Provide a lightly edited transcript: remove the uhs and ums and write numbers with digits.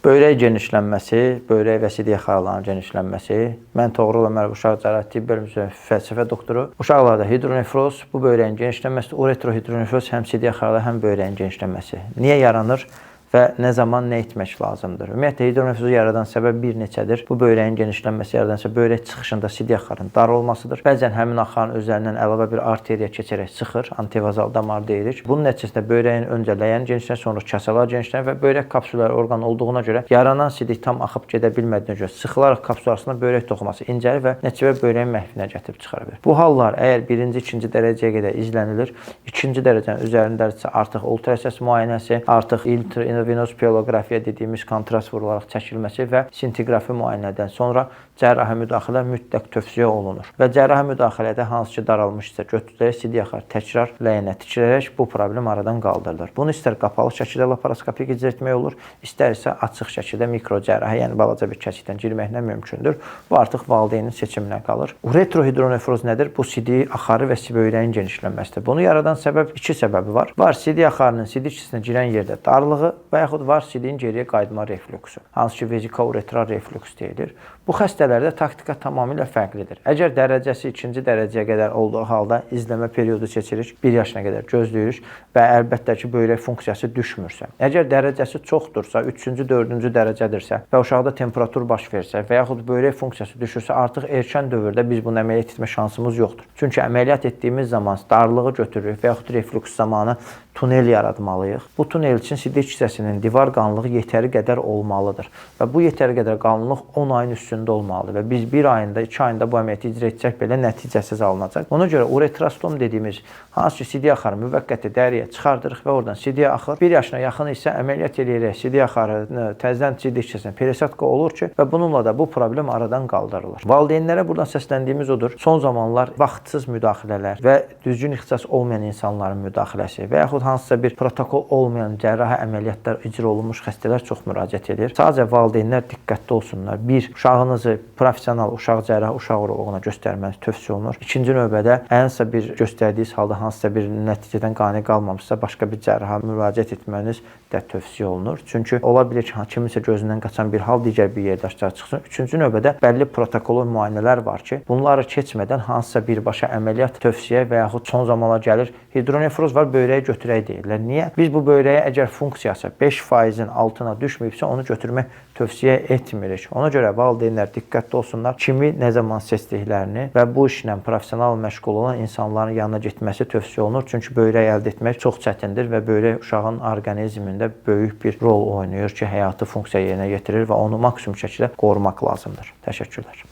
Böyrək genişlənməsi, böyrək və sidik yaxalarının genişlənməsi. Mən Toğrul Ömərov Uşaq Cərrahiyyə Tibb bölümü fəlsəfə doktoru. Uşaqlarda hidronefroz, bu böyrəyin genişlənməsi, uretrohidronefroz həm sidik yaxalarda, həm böyrəyin genişlənməsi. Niyə yaranır? Və nə zaman nə etmək lazımdır? Ümumiyyətlə, hidronefrozu yaradan səbəb bir neçədir. Bu böyrəyin genişlənməsi yaradansa böyrək çıxışında sidik axarının dar olmasıdır. Bəzən həmin axarın özlərindən əlavə bir arteriya keçərək sıxır, antivazal damar deyirik. Bunun nəticəsində böyrəyin öncə ləyən genişlənir, sonra kəsalar genişlənir və böyrək kapsülləri orqan olduğuna görə yaranan sidik tam axıb gedə bilmədiyinə görə sıxılaraq kapsül arasında böyrək toxuması incəlir və nəticədə böyrəyin məhvinə gətirib çıxara bilir. Bu hallar əgər birinci, ikinci dərəcəyə qədər izlənilir, ikinci dərəcənin üzərindədirsə artıq ultrasəs müayinəsi, artıq intravenöz piyelografiya dediyimiz kontrast vurularaq çəkilməsi və sintiqrafi müayinədən sonra cərrahi müdaxilə mütləq tövsiyə olunur. Və cərrahi müdaxilədə hansı ki daralmışsa götürülərək sidik yaxar təkrar ləyənə tikirərək bu problem aradan qaldırılır. Bunu istər qapalı şəkildə laparoskopik icra etmək olur, istər isə açıq şəkildə mikrocərrahi, yəni balaca bir kəsikdən girməklə mümkündür. Bu artıq valideynin seçiminə qalır. Uretrohidronefroz nədir? Bu sidik axarı və böyrəyin genişlənməsidir. Bunu yaradan səbəb iki səbəbi var. Var sidik axarının sidik kisinə girən yerdə darlığı və yaxud var sidiyin geriyə qayıtma reflüksu. Hansı ki vezikouretral reflüks deyilir. Bu xəstələrdə taktika tamamilə fərqlidir. Əgər dərəcəsi ikinci dərəcəyə qədər olduğu halda izləmə periodu keçirik, 1 yaşına qədər gözləyirik və əlbəttə ki, böyrək funksiyası düşmürsə. Əgər dərəcəsi çoxdursa, 3-cü, 4-cü dərəcədirsə və uşaqda temperatur baş versə və yaxud böyrək funksiyası düşürsə, artıq erkən dövrdə biz bunu əməliyyat etmə şansımız yoxdur. Çünki əməliyyat etdiyimiz zaman darlığı götürürük və yaxud reflüks zamanı tunel yaratmalıyıq. Bu tunel üçün sidik hissəsinin divar qalınlığı yetəri qədər olmalıdır və bu yetəri qədər qalınlıq 10 ayın üstündə olmalıdır və biz 1 ayında, 2 ayında bu əməliyyatı icra etsək belə nəticəsiz alınacaq. Ona görə uretrostom dediyimiz hansı ki sidik axarı müvəqqəti dəriyə çıxardırıq və oradan sidik axır. 1 yaşına yaxın isə əməliyyat eləyərək sidik axarını təzədən sidik hissəsinə perisadka olur ki və bununla da bu problem aradan qaldırılır. Valideynlərə buradan səsləndiyimiz odur. Son zamanlar vaxtsız müdaxilələr və düzgün ixtisas olmayan insanların müdaxiləsi və yaxud hansısa bir protokol olmayan cərrahi əməliyyatlar icra olunmuş xəstələr çox müraciət edir. Sadəcə valideynlər diqqətli olsunlar. 1. Uşağınızı professional uşaq cərrahi uşaq uroloğuna göstərməniz tövsiyə olunur. İkinci növbədə hansısa bir göstərdiyiniz halda hansısa bir nəticədən qane qalmamışsa başqa bir cərraha müraciət etməniz də tövsiyə olunur. Çünki ola bilər ki, kiminsə gözündən qaçan bir hal digər bir yerdə aşkar çıxsın. Üçüncü növbədə bəlli protokol müayinələr var ki, bunları keçmədən hansısa birbaşa əməliyyat tövsiyə və yaxud son zamanlar gəlir hidronefroz var, böyrəyi götürək deyirlər. Niyə? Biz bu böyrəyə əgər funksiyası 5%-in altına düşməyibsə onu götürmək tövsiyə etmirik. Ona görə valideynlər diqqətli olsunlar. Kimi nə zaman seçdiklərini və bu işlə professional məşğul olan insanların yanına getməsi tövsiyə olunur. Çünki böyrək əldə etmək çox çətindir və böyrək uşağın orqanizmində böyük bir rol oynayır ki, həyati funksiya yerinə yetirir və onu maksimum şəkildə qorumaq lazımdır. Təşəkkürlər.